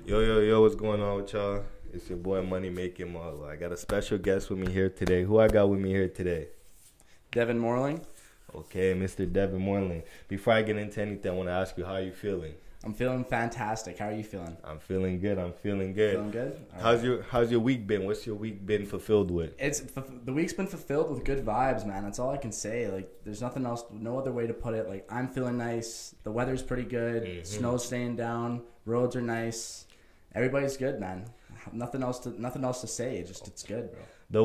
Yo, what's going on with y'all? It's your boy Money Making Model. I got a special guest with me here today. Who I got with me here today? Devin Morling. Okay, Mr. Devin Morling. Before I get into anything, I want to ask you, how are you feeling? I'm feeling fantastic. How are you feeling? I'm feeling good. Feeling good? How's your week been? What's your week been fulfilled with? The week's been fulfilled with good vibes, man. That's all I can say. Like, there's nothing else, no other way to put it. Like, I'm feeling nice. The weather's pretty good. Mm-hmm. Snow's staying down. Roads are nice. Everybody's good, man. Nothing else to say. It's good, bro. The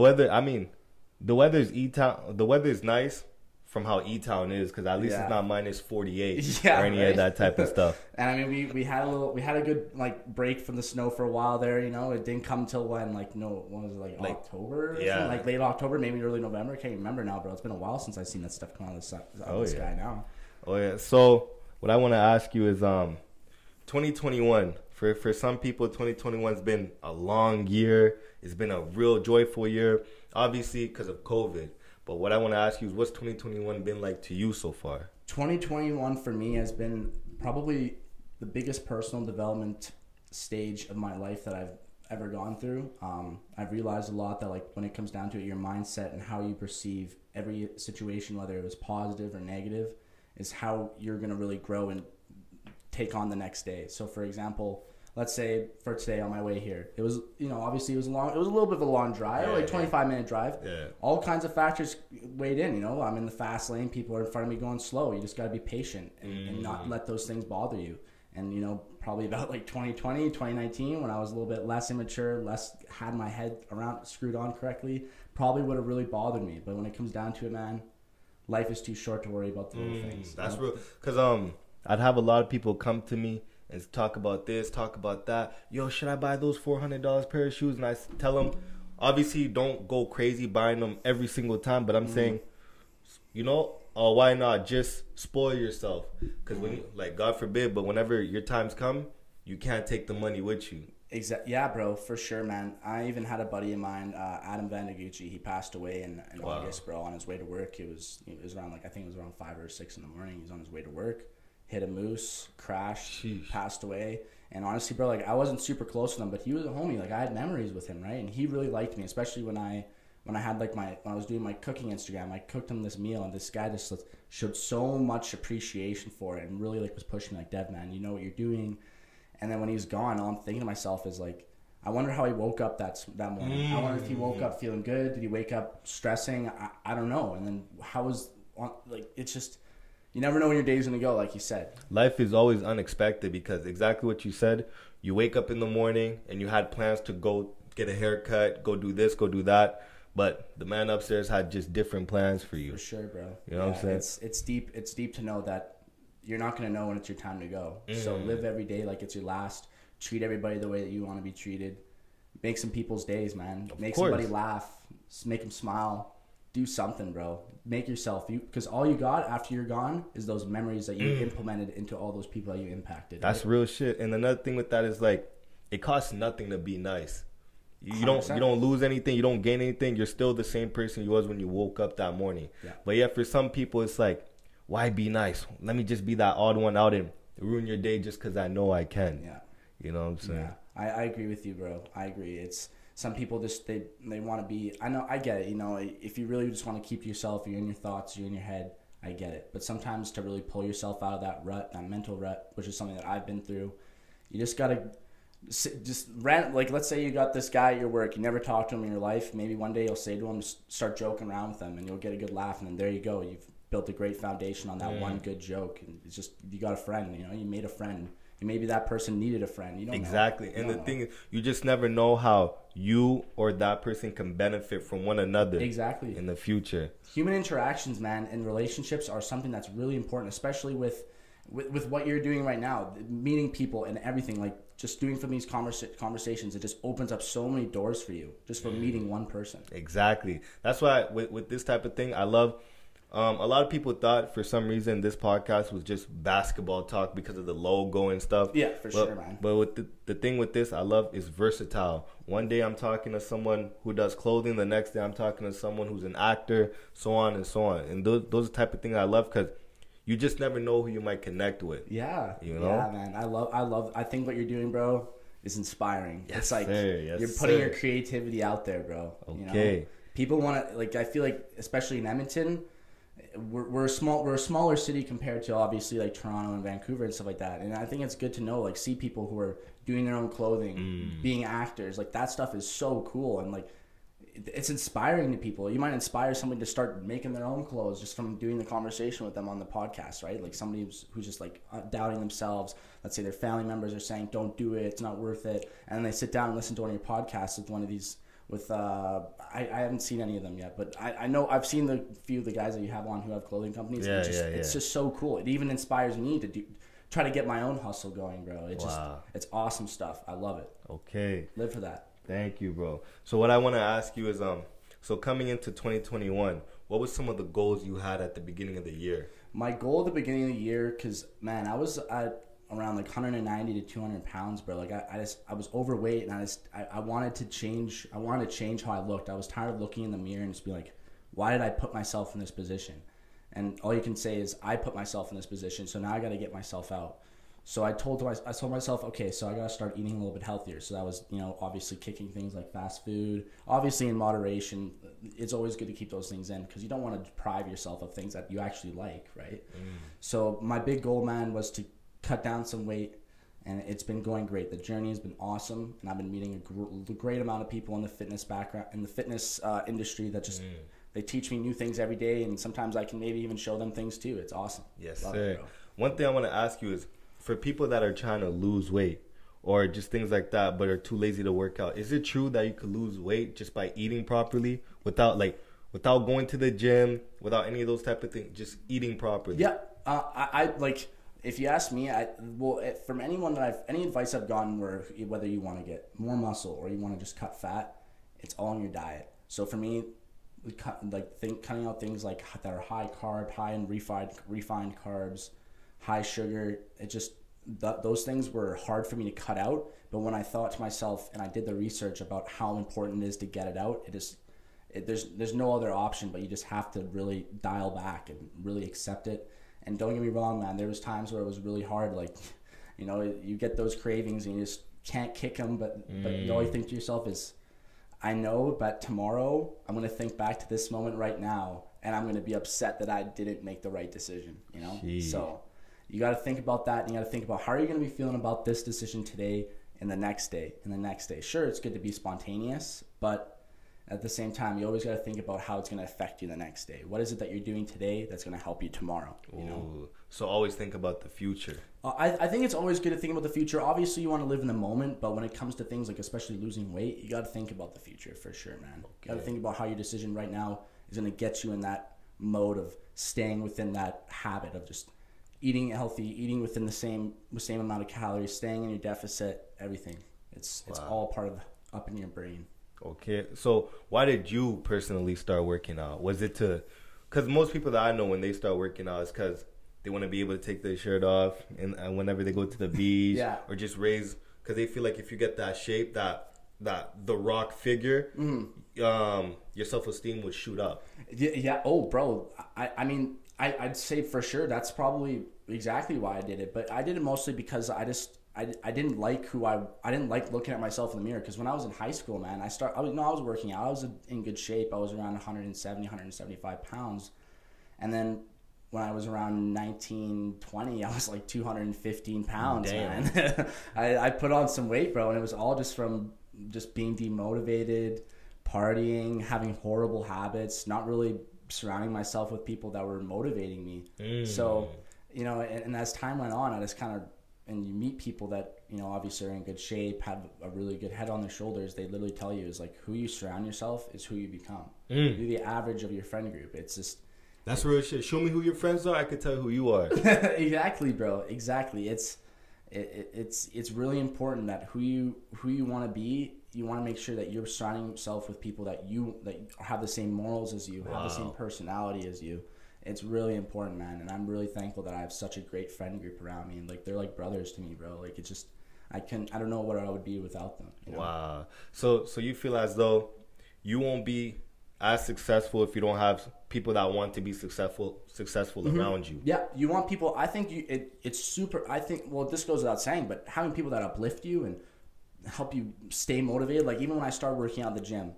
weather's E-Town. The weather's nice from how E-Town is, because at least it's not minus 48 or any of that type of stuff. And I mean, we had a good like break from the snow for a while there. You know, it didn't come till when was it, like October? Yeah, like late October, maybe early November. I can't remember now, bro. It's been a while since I've seen that stuff come out of the sky now. Oh yeah. So what I want to ask you is 2021. For some people, 2021's been a long year. It's been a real joyful year, obviously because of COVID. But what I want to ask you is, what's 2021 been like to you so far? 2021 for me has been probably the biggest personal development stage of my life that I've ever gone through. I've realized a lot that, like, when it comes down to it, your mindset and how you perceive every situation, whether it was positive or negative, is how you're going to really grow and take on the next day. So for example, let's say for today on my way here, it was, obviously it was a little bit of a long drive, 25-minute drive. Yeah. All kinds of factors weighed in, I'm in the fast lane, people are in front of me going slow. You just got to be patient and not let those things bother you. And, probably about like 2020, 2019, when I was a little bit less immature, had my head screwed on correctly, probably would have really bothered me. But when it comes down to it, man, life is too short to worry about the little things. That's real. Because I'd have a lot of people come to me and talk about this, talk about that. Yo, should I buy those $400 pair of shoes? And I tell them, obviously, don't go crazy buying them every single time. But I'm saying, why not just spoil yourself? Because when, God forbid, but whenever your times come, you can't take the money with you. Exactly. Yeah, bro, for sure, man. I even had a buddy of mine, Adam Vandagucci. He passed away in August, bro. On his way to work, it was around I think it was around 5 or 6 in the morning. He was on his way to work. Hit a moose, crashed, passed away. And honestly, bro, I wasn't super close with him, but he was a homie. I had memories with him, right? And he really liked me, especially when I had when I was doing my cooking Instagram. I cooked him this meal, and this guy just showed so much appreciation for it and really was pushing me, Dev, man, you know what you're doing. And then when he was gone, all I'm thinking to myself is I wonder how he woke up that morning. I wonder if he woke up feeling good. Did he wake up stressing? I don't know. And then it's just, you never know when your day's going to go, like you said. Life is always unexpected, because exactly what you said, you wake up in the morning and you had plans to go get a haircut, go do this, go do that. But the man upstairs had just different plans for you. For sure, bro. You know what I'm saying? It's deep to know that you're not going to know when it's your time to go. So live every day like it's your last. Treat everybody the way that you want to be treated. Make some people's days, man. Make somebody laugh. Make them smile. Do something, bro. Make yourself, because all you got after you're gone is those memories that you implemented into all those people that you impacted. That's real shit. And another thing with that is it costs nothing to be nice. You don't lose anything. You don't gain anything. You're still the same person you was when you woke up that morning. Yeah. But yeah, for some people, it's why be nice? Let me just be that odd one out and ruin your day just because I know I can. Yeah. You know what I'm saying? Yeah. I agree with you, bro. I agree. It's some people just they want to be. I know. I get it. If you really just want to keep yourself, you're in your thoughts, you're in your head. I get it. But sometimes to really pull yourself out of that rut, that mental rut, which is something that I've been through, you just gotta just rant. Let's say you got this guy at your work, you never talked to him in your life. Maybe one day you'll say to him, start joking around with him, and you'll get a good laugh, and then there you go. You've built a great foundation on that one good joke, and it's just, you got a friend. You made a friend, and maybe that person needed a friend. You don't exactly. know. And the thing is, you just never know how you or that person can benefit from one another. Exactly. In the future, human interactions, man, and relationships are something that's really important, especially with what you're doing right now, meeting people and everything. Just doing from these conversations, it just opens up so many doors for you just for meeting one person. Exactly. That's why with this type of thing, I love. A lot of people thought for some reason this podcast was just basketball talk because of the logo and stuff. Yeah, for sure, man. But with the thing with this, I love, is versatile. One day I'm talking to someone who does clothing. The next day I'm talking to someone who's an actor, so on and so on. And those are the type of things I love, because you just never know who you might connect with. Yeah. You know? Yeah, man. I think what you're doing, bro, is inspiring. Yes, it's like sir. Yes, you're putting sir. your creativity out there, bro. Okay. You know? People want to, like, I feel like, especially in Edmonton, we're a smaller city compared to obviously like Toronto and Vancouver and stuff like that. And I think it's good to know, like, see people who are doing their own clothing, being actors. Like, that stuff is so cool, and like it's inspiring to people. You might inspire somebody to start making their own clothes just from doing the conversation with them on the podcast, right? Like somebody who's just like doubting themselves. Let's say their family members are saying, "Don't do it; it's not worth it," and they sit down and listen to one of your podcasts with one of these. With I haven't seen any of them yet, but I know I've seen the few of the guys that you have on who have clothing companies. Yeah, It's just so cool. It even inspires me to try to get my own hustle going, bro. It's awesome stuff. I love it. Okay. Live for that. Thank you, bro. So what I want to ask you is, so coming into 2021, what was some of the goals you had at the beginning of the year? My goal at the beginning of the year, because, man, I was at around like 190 to 200 pounds, bro. Like I was overweight, and I wanted to change. I wanted to change how I looked. I was tired of looking in the mirror and just be like, why did I put myself in this position? And all you can say is, I put myself in this position, so now I got to get myself out. So I told myself, okay, so I got to start eating a little bit healthier. So that was, obviously kicking things like fast food, obviously in moderation. It's always good to keep those things in, because you don't want to deprive yourself of things that you actually like, right? So my big goal, man, was to cut down some weight, and it's been going great. The journey has been awesome, and I've been meeting a great amount of people in the fitness background, in the fitness industry that just they teach me new things every day, and sometimes I can maybe even show them things too. It's awesome. Yes, sir. One thing I want to ask you is, for people that are trying to lose weight or just things like that but are too lazy to work out, is it true that you could lose weight just by eating properly without going to the gym, without any of those type of things, just eating properly? Yeah. I like, if you ask me, from anyone that any advice I've gotten, whether you want to get more muscle or you want to just cut fat, it's all in your diet. So for me, cutting out things like that are high carb, high in refined carbs, high sugar, those things were hard for me to cut out. But when I thought to myself, and I did the research about how important it is to get it out, there's no other option, but you just have to really dial back and really accept it. And don't get me wrong, man, there was times where it was really hard. Like, you get those cravings and you just can't kick them, but all you think to yourself is, I know, but tomorrow I'm going to think back to this moment right now, and I'm going to be upset that I didn't make the right decision, Jeez. So you got to think about that, and you got to think about how are you going to be feeling about this decision today and the next day and the next day. Sure, it's good to be spontaneous, but at the same time, you always got to think about how it's going to affect you the next day. What is it that you're doing today that's going to help you tomorrow? Ooh. So always think about the future. I think it's always good to think about the future. Obviously, you want to live in the moment, but when it comes to things like especially losing weight, you got to think about the future for sure, man. Okay. You got to think about how your decision right now is going to get you in that mode of staying within that habit of just eating healthy, eating within the same amount of calories, staying in your deficit, everything. It's all part of up in your brain. Okay, so why did you personally start working out? Was it because most people that I know, when they start working out, is because they want to be able to take their shirt off and whenever they go to the beach, yeah, or just raise, because they feel like if you get that shape, that the Rock figure, your self-esteem would shoot up. Yeah. Oh, bro. I mean, I'd say for sure that's probably exactly why I did it. But I did it mostly because I didn't like I didn't like looking at myself in the mirror. Because when I was in high school, man, I was working out. I was in good shape. I was around 175 pounds. And then when I was around 19, 20, I was like 215 pounds, damn, man. I put on some weight, bro. And it was all just from just being demotivated, partying, having horrible habits, not really surrounding myself with people that were motivating me. So, and as time went on, I just kind of, and you meet people that, obviously are in good shape, have a really good head on their shoulders. They literally tell you is like, who you surround yourself is who you become. You're the average of your friend group. It's just, that's real shit. Show me who your friends are, I could tell who you are. Exactly, bro. Exactly. It's really important that who you want to be, you want to make sure that you're surrounding yourself with people that have the same morals as you, have the same personality as you. It's really important, man. And I'm really thankful that I have such a great friend group around me. And like, they're like brothers to me, bro. Like, it's just, I don't know what I would be without them. Wow. So you feel as though you won't be as successful if you don't have people that want to be successful around you. Yeah, you want people. I think it's super. I think, well, this goes without saying, but having people that uplift you help you stay motivated. Like even when I started working out at the gym,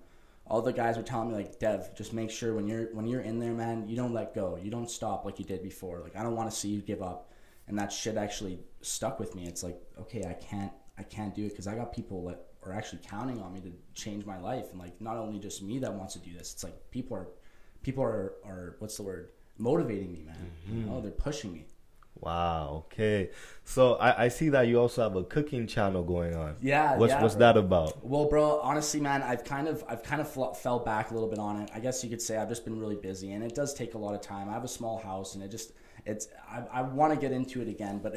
all the guys were telling me like, Dev, just make sure when you're in there, man, you don't let go. You don't stop like you did before. Like I don't want to see you give up. And that shit actually stuck with me. It's like, okay, I can't do it because I got people that are actually counting on me to change my life. And like not only just me that wants to do this. It's like people are what's the word? Motivating me, man. You know, they're pushing me. Wow. Okay. So I see that you also have a cooking channel going on. Yeah. What's that about? Well, bro, honestly, man, I've kind of fell back a little bit on it. I guess you could say I've just been really busy, and it does take a lot of time. I have a small house, and I want to get into it again, but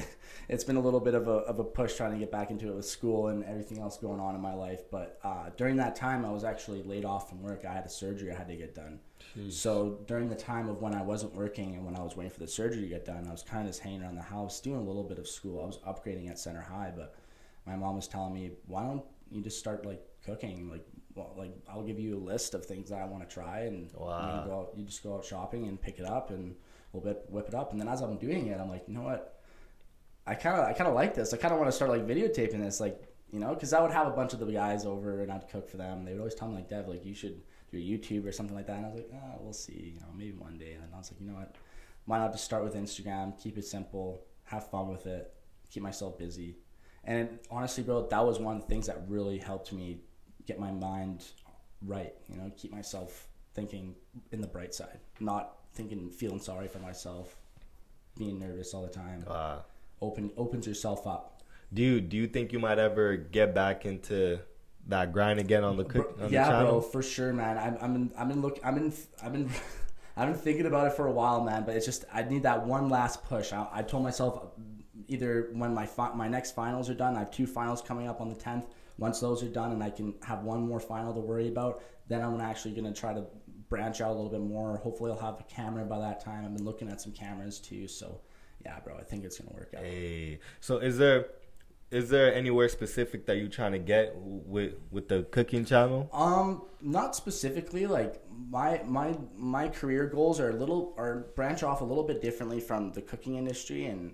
it's been a little bit of a push trying to get back into it with school and everything else going on in my life. But during that time, I was actually laid off from work. I had a surgery I had to get done. Jeez. So during the time of when I wasn't working and when I was waiting for the surgery to get done, I was kind of just hanging around the house, doing a little bit of school. I was upgrading at Center High, but my mom was telling me, why don't you just start like cooking? Like I'll give you a list of things that I want to try, and you just go out shopping and pick it up, and we'll whip it up. And then as I'm doing it, I'm like, you know what? I kind of like this. I kind of want to start like videotaping this, like, you know, because I would have a bunch of the guys over and I'd cook for them. They would always tell me like, Dev, like you should do a YouTube or something like that. And I was like, oh, we'll see, you know, maybe one day. And then I was like, you know what? Why not just start with Instagram, keep it simple, have fun with it, keep myself busy. And honestly, bro, that was one of the things that really helped me get my mind right, you know, keep myself thinking in the bright side, not feeling sorry for myself, being nervous all the time. Opens yourself up. Do you think you might ever get back into that grind again on the channel? Yeah, bro, for sure, man. I've been thinking about it for a while, man. But it's just I need that one last push. I told myself either when my next finals are done. I have 2 finals coming up on the 10th. Once those are done and I can have one more final to worry about, then I'm actually gonna try to branch out a little bit more. Hopefully I'll have a camera by that time. I've been looking at some cameras too. So yeah, bro, I think it's gonna work out. Hey, so is there anywhere specific that you're trying to get with the cooking channel? Not specifically. Like my career goals are branch off a little bit differently from the cooking industry, and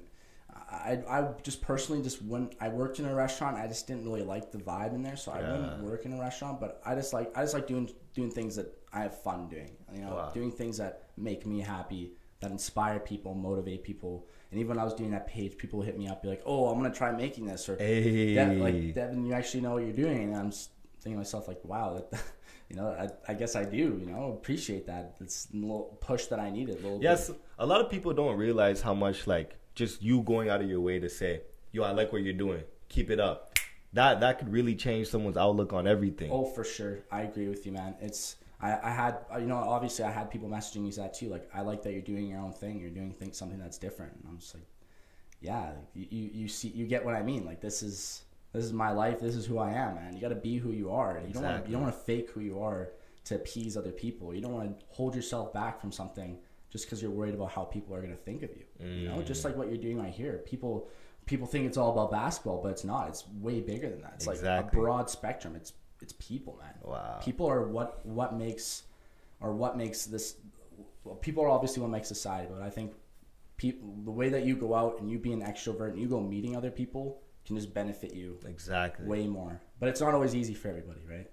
I just personally when I worked in a restaurant, I just didn't really like the vibe in there, so I wouldn't work in a restaurant. But I just like doing things that I have fun doing. You know, doing things that make me happy, that inspire people, motivate people. And even when I was doing that page, people would hit me up, be like, "Oh, I'm gonna try making this," or hey. Devin, you actually know what you're doing." And I'm just thinking to myself, like, "Wow, that, you know, I guess I do. You know, appreciate that. It's a little push that I needed." Yes, a lot of people don't realize how much like just you going out of your way to say, "Yo, I like what you're doing. Keep it up." That could really change someone's outlook on everything. Oh, for sure, I agree with you, man. I had, you know, obviously I had people messaging me that too. Like, I like that you're doing your own thing. You're doing something that's different. And I'm just like, yeah, you see, you get what I mean. Like, this is my life. This is who I am, man. You got to be who you are. You don't want to fake who you are to appease other people. You don't want to hold yourself back from something just because you're worried about how people are going to think of you. You know, just like what you're doing right here. People think it's all about basketball, but it's not. It's way bigger than that. It's like a broad spectrum. It's people, man. Wow. People are what makes this. Well, people are obviously what makes society, but I think the way that you go out and you be an extrovert and you go meeting other people can just benefit you way more. But it's not always easy for everybody, right?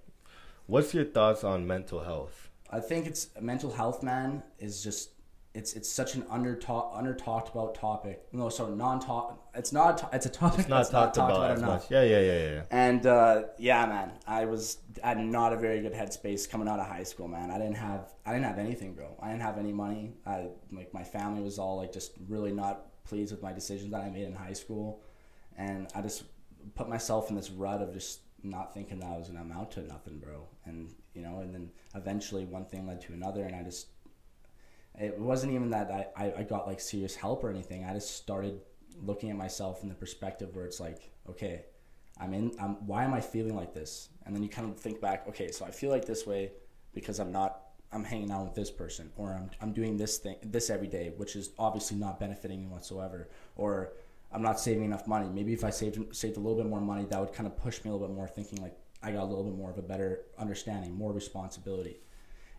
What's your thoughts on mental health? I think it's mental health, man, is just it's such an under talked about topic. No, sorry, it's a topic it's not talked about as enough. Much. Yeah. And yeah, man, I was at not a very good headspace coming out of high school, man. I didn't have anything, bro. I didn't have any money. Like my family was all like just really not pleased with my decisions that I made in high school, and I just put myself in this rut of just not thinking that I was gonna amount to nothing, bro. And you know, and then eventually one thing led to another, and it wasn't even that I got like serious help or anything. I just started looking at myself in the perspective where it's like, okay, why am I feeling like this? And then you kind of think back, okay, so I feel like this way because I'm hanging out with this person, or I'm doing this every day, which is obviously not benefiting me whatsoever, or I'm not saving enough money. Maybe if I saved a little bit more money, that would kind of push me a little bit more, thinking like I got a little bit more of a better understanding, more responsibility.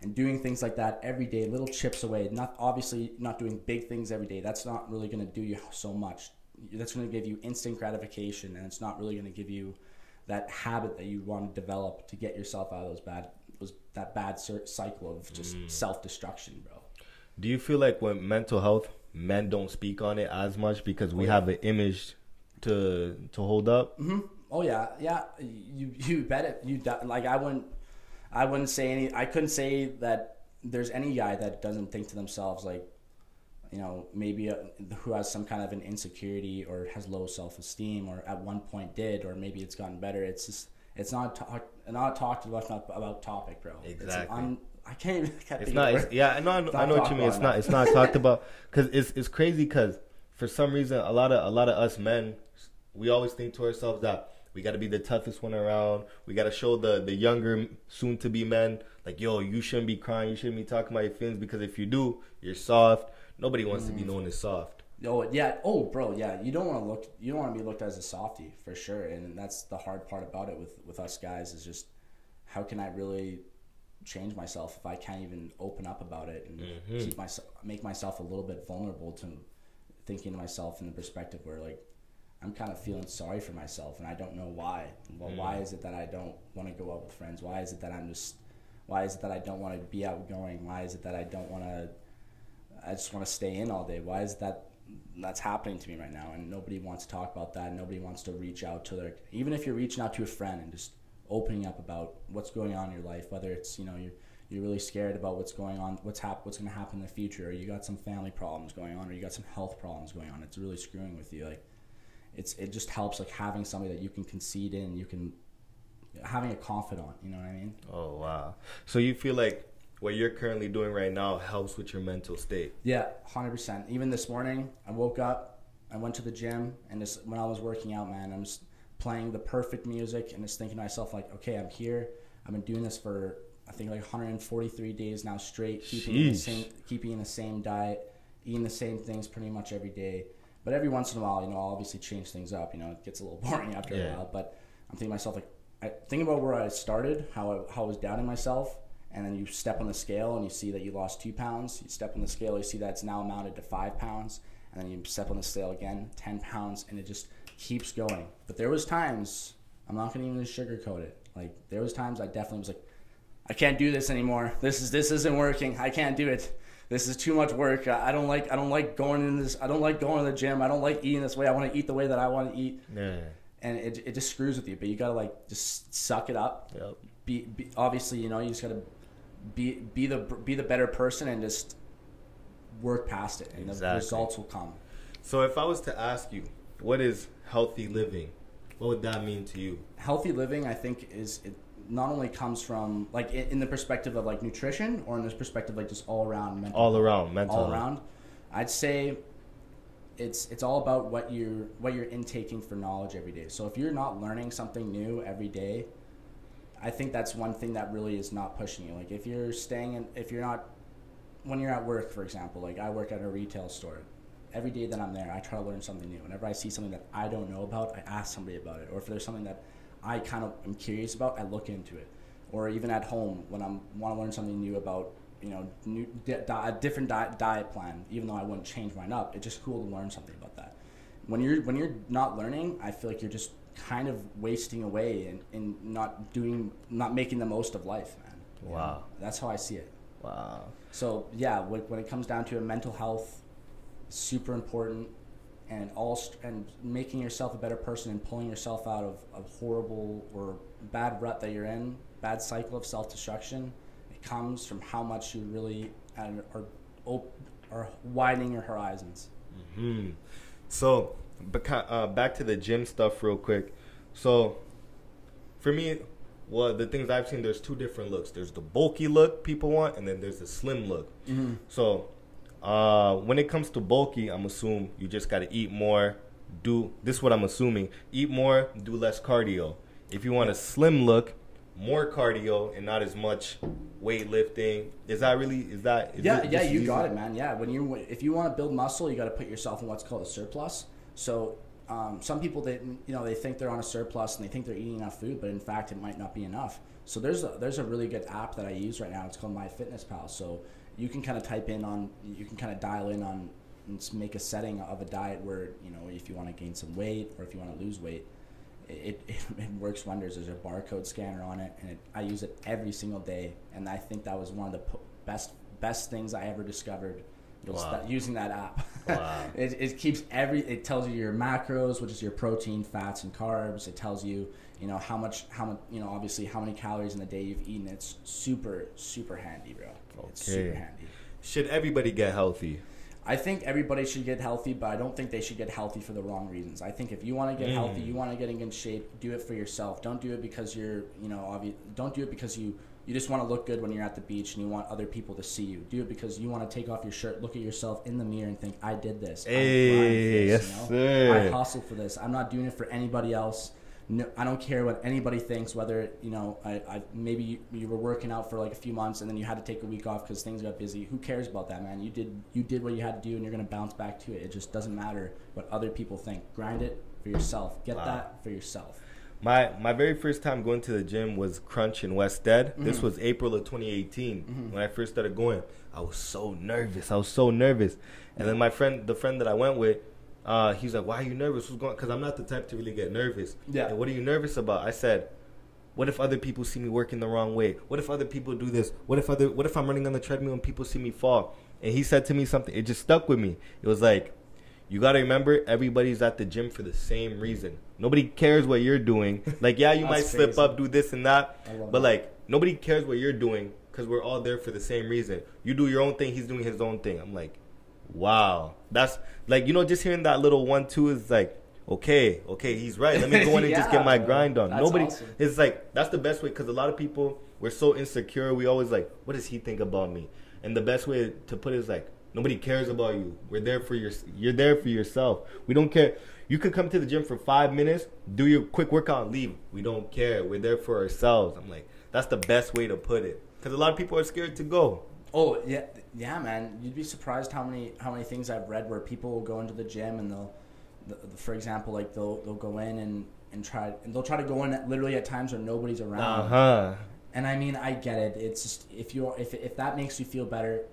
And doing things like that every day, little chips away, obviously not doing big things every day. That's not really going to do you so much. That's going to give you instant gratification, and it's not really going to give you that habit that you want to develop to get yourself out of that bad cycle of just self-destruction, bro. Do you feel like when mental health, men don't speak on it as much because we have an image to hold up? Mm-hmm. Oh yeah. You bet it. Like I wouldn't say any. I couldn't say that there's any guy that doesn't think to themselves like, you know, maybe who has some kind of an insecurity or has low self-esteem, or at one point did, or maybe it's gotten better. It's just, it's not talked about topic, bro. Exactly. I can't it's not. I know what you mean. It's not talked about because it's crazy. Because for some reason, a lot of us men, we always think to ourselves that we got to be the toughest one around. We got to show the younger, soon to be men like, yo, you shouldn't be crying. You shouldn't be talking about your feelings, because if you do, you're soft. Nobody wants to be known as soft. Oh yeah. Oh bro. Yeah. You don't want to be looked as a softie, for sure. And that's the hard part about it with us guys, is just how can I really change myself if I can't even open up about it and make myself a little bit vulnerable to thinking to myself in the perspective where like I'm kind of feeling sorry for myself and I don't know why. Well, why is it that I don't want to go out with friends? Why is it that I don't want to be outgoing? Why is it that I just want to stay in all day? Why is that's happening to me right now? And nobody wants to talk about that. Nobody wants to reach out to even if you're reaching out to a friend and just opening up about what's going on in your life, whether it's, you know, you're really scared about what's going on, what's going to happen in the future, or you got some family problems going on, or you got some health problems going on. It's really screwing with you. Like it just helps, like having somebody that you can concede in, having a confidant, you know what I mean? Oh wow. So you feel like what you're currently doing right now helps with your mental state? Yeah, 100%. Even this morning, I woke up, I went to the gym, and just when I was working out, man, I'm just playing the perfect music and just thinking to myself, like, okay, I'm here. I've been doing this for, I think, like 143 days now straight, keeping in the same diet, eating the same things pretty much every day. But every once in a while, you know, I'll obviously change things up. You know, it gets a little boring after a while. But I'm thinking to myself, like, I think about where I started, how I was doubting myself. And then you step on the scale and you see that you lost 2 pounds. You step on the scale, you see that it's now amounted to 5 pounds. And then you step on the scale again, 10 pounds, and it just keeps going. But there was times, I'm not going to even sugarcoat it. Like, there was times I definitely was like, I can't do this anymore. This isn't working. I can't do it. This is too much work. I don't like going in this. I don't like going to the gym. I don't like eating this way. I want to eat the way that I want to eat. Yeah. And it just screws with you. But you got to, like, just suck it up. Yep. Be obviously, you know, you just got to be the better person and just work past it, and the results will come. So if I was to ask you, what is healthy living? What would that mean to you? Healthy living, I think, it not only comes from, like, in the perspective of, like, nutrition, or in this perspective, like, just all around mental. All around mental. All around. I'd say it's all about what you're intaking for knowledge every day. So if you're not learning something new every day, I think that's one thing that really is not pushing you. Like, if you're when you're at work, for example, like I work at a retail store. Every day that I'm there, I try to learn something new. Whenever I see something that I don't know about, I ask somebody about it. Or if there's something that I kind of am curious about, I look into it. Or even at home, when I want to learn something new about, you know, a different diet plan, even though I wouldn't change mine up, it's just cool to learn something about that. When you're not learning, I feel like you're just kind of wasting away and not making the most of life, man. Wow. You know? That's how I see it. Wow. So yeah, when it comes down to mental health, super important, and making yourself a better person and pulling yourself out of a horrible or bad rut that you're in, bad cycle of self-destruction. It comes from how much you really are widening your horizons. Mm-hmm. So back to the gym stuff real quick. So for me, well, the things I've seen, there's 2 different looks. There's the bulky look people want, and then there's the slim look. Mm-hmm. So when it comes to bulky, I'm assuming you just got to eat more. This is what I'm assuming. Eat more, do less cardio. If you want a slim look, more cardio and not as much weightlifting. Is that you got it, man. Yeah, if you want to build muscle, you got to put yourself in what's called a surplus. So some people, they think they're on a surplus and they think they're eating enough food, but in fact it might not be enough. So there's a really good app that I use right now. It's called MyFitnessPal. So you can kind of dial in on and make a setting of a diet where, you know, if you want to gain some weight or if you want to lose weight, it works wonders. There's a barcode scanner on it, and I use it every single day. And I think that was one of the best things I ever discovered. Using that app. Wow. It keeps it tells you your macros, which is your protein, fats, and carbs. It tells you, how much, obviously how many calories in a day you've eaten. It's super, super handy, bro. Okay. It's super handy. Should everybody get healthy? I think everybody should get healthy, but I don't think they should get healthy for the wrong reasons. I think if you want to get healthy, you want to get in good shape, do it for yourself. Don't do it because you're, don't do it because you just want to look good when you're at the beach and you want other people to see you. Do it because you want to take off your shirt, look at yourself in the mirror and think, I did this. Hey, yes, sir. I hustle for this. I'm not doing it for anybody else. No, I don't care what anybody thinks, whether, maybe you were working out for like a few months and then you had to take a week off because things got busy. Who cares about that, man? You did what you had to do and you're going to bounce back to it. It just doesn't matter what other people think. Grind it for yourself. Get that for yourself. My very first time going to the gym was Crunch in West Ed. Mm-hmm. This was April of 2018. Mm-hmm. When I first started going, I was so nervous. And then the friend that I went with, he's like, why are you nervous? What's going? Because I'm not the type to really get nervous. Yeah. And what are you nervous about? I said, what if other people see me working the wrong way? What if other people do this? What if I'm running on the treadmill and people see me fall? And he said to me something. It just stuck with me. It was like, you got to remember, everybody's at the gym for the same reason. Nobody cares what you're doing. Like, yeah, you might slip up, do this and that. But, like, nobody cares what you're doing because we're all there for the same reason. You do your own thing. He's doing his own thing. I'm like, wow. That's, like, just hearing that little 1-2 is like, okay, he's right. Let me go in and just get my grind on. Awesome. It's like, that's the best way because a lot of people, we're so insecure. We always like, what does he think about me? And the best way to put it is like, nobody cares about you. You're there for yourself. We don't care. You can come to the gym for 5 minutes, do your quick workout and leave. We don't care. We're there for ourselves. I'm like, that's the best way to put it. Because a lot of people are scared to go. Oh, yeah, man. You'd be surprised how many things I've read where people will go into the gym and they'll, for example, like they'll go in and try, and they'll try to go in literally at times where nobody's around. Uh-huh. And I mean, I get it. It's just if that makes you feel better,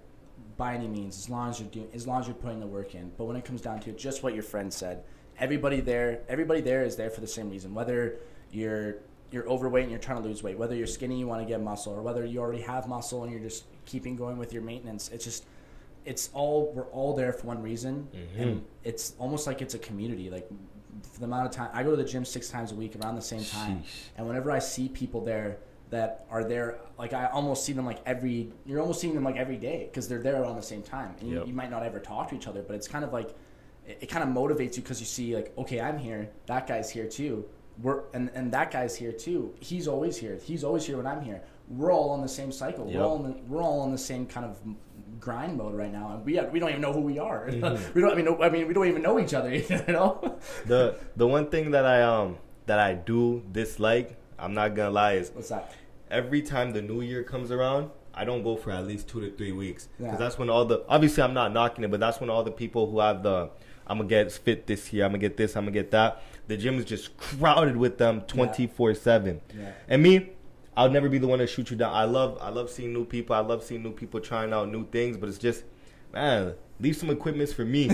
by any means, as long as you're putting the work in. But when it comes down to it, just what your friend said, everybody there is there for the same reason. Whether you're overweight and you're trying to lose weight, whether you're skinny, you want to get muscle, or whether you already have muscle and you're just keeping going with your maintenance. We're all there for one reason, and it's almost like it's a community. Like, for the amount of time I go to the gym 6 times a week around the same time, and whenever I see people there that are there, like I almost see them you're almost seeing them like every day because they're there around the same time, and you might not ever talk to each other, but it's kind of like it kind of motivates you because you see like, okay, I'm here, that guy's here too, and that guy's here too. He's always here when I'm here. We're all on the same cycle. We're all on the same kind of grind mode right now, and we don't even know who we are. We don't even know each other. The one thing that I do dislike, I'm not gonna lie, is what's that? Every time the new year comes around, I don't go for at least 2 to 3 weeks because that's when obviously I'm not knocking it, but that's when all the people who have I'm gonna get fit this year, I'm gonna get this, I'm gonna get that. The gym is just crowded with them 24/7. Yeah. And me, I'll never be the one to shoot you down. I love seeing new people. I love seeing new people trying out new things, but it's just, man, leave some equipments for me.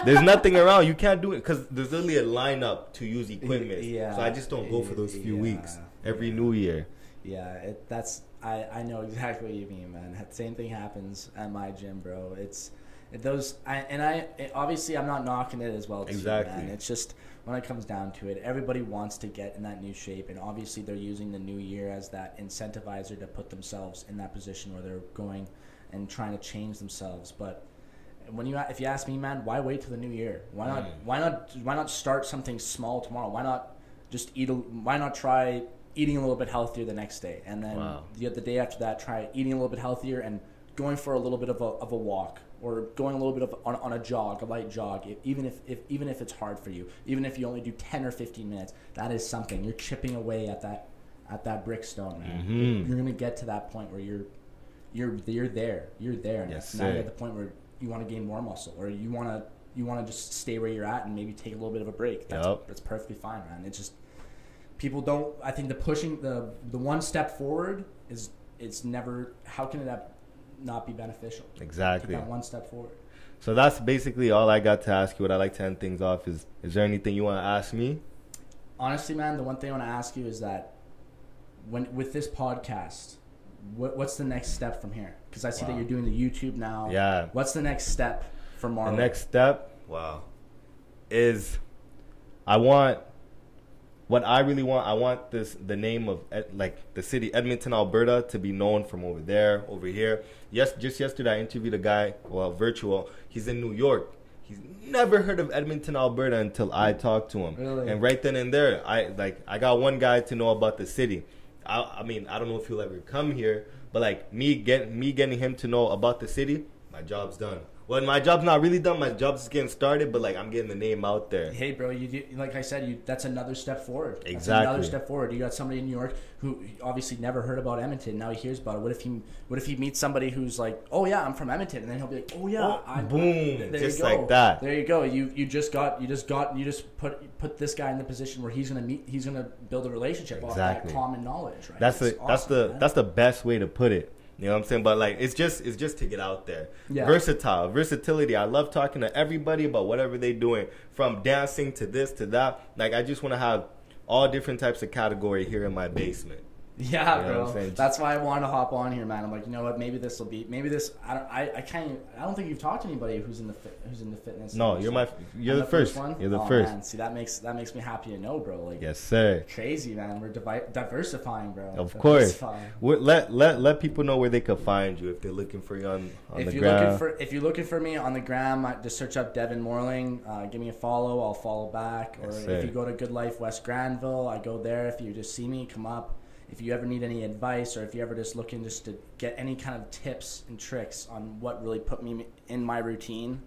There's nothing around. You can't do it because there's literally a lineup to use equipment. So I just don't go for those few weeks every new year. Yeah, I know exactly what you mean, man. That same thing happens at my gym, bro. Obviously I'm not knocking it as well. Exactly. Man. It's just when it comes down to it, everybody wants to get in that new shape, and obviously they're using the new year as that incentivizer to put themselves in that position where they're going and trying to change themselves. But if you ask me, man, why wait till the new year? Why not start something small tomorrow? Why not try eating a little bit healthier the next day, and then the day after that try eating a little bit healthier and going for a little bit of a walk, or going a little bit on a light jog, even if it's hard for you, even if you only do 10 or 15 minutes, that is something. You're chipping away at that brick stone, man. You're gonna get to that point where you're there. Yes, now you're at the point where you want to gain more muscle, or you want to just stay where you're at and maybe take a little bit of a break. That's perfectly fine, man. It's just people don't. I think the one step forward it's never. How can it not be beneficial? Exactly. Take that one step forward. So that's basically all I got to ask you. What I like to end things off is there anything you want to ask me? Honestly, man, the one thing I want to ask you is that with this podcast, what's the next step from here? Because I see that you're doing the YouTube now. Yeah. What's the next step for Marlon? The next step, is I want the name of like the city Edmonton, Alberta, to be known from over here. Yes, just yesterday I interviewed a guy, virtual. He's in New York. He's never heard of Edmonton, Alberta until I talked to him. Really? And right then and there, I got one guy to know about the city. I mean, I don't know if he'll ever come here, but like me getting him to know about the city, my job's done. Well, my job's not really done. My job's just getting started, but like I'm getting the name out there. Hey, bro, like I said, that's another step forward. Exactly. That's another step forward. You got somebody in New York who obviously never heard about Edmonton. Now he hears about it. What if he meets somebody who's like, oh yeah, I'm from Edmonton, and then he'll be like, oh yeah, boom, just like that. There you go. You just put this guy in the position where he's gonna build a relationship off that common knowledge. Right? That's the best way to put it. You know what I'm saying? But like it's just to get out there. Yeah. Versatility. I love talking to everybody about whatever they're doing, from dancing to this to that. Like I just want to have all different types of category here in my basement. Yeah, you know, bro. That's why I wanted to hop on here, man. I'm like, you know what? Maybe this. I don't think you've talked to anybody who's in the fitness. No, you're the first one. You're the first. Man. See, that makes me happy to know, bro. Like, yes, sir. Crazy, man. We're diversifying, bro. Of course. Let people know where they can find you if they're looking for you on the gram. If you're looking for me on the gram, just search up Devin Morling. Give me a follow. I'll follow back. Or if you go to Good Life West Granville, I go there. If you just see me, come up. If you ever need any advice, or if you ever just looking just to get any kind of tips and tricks on what really put me in my routine,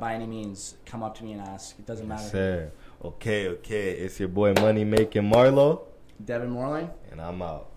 by any means, come up to me and ask. It doesn't matter. Yes, sir. Okay. It's your boy Money Making Marlo. Devin Morling. And I'm out.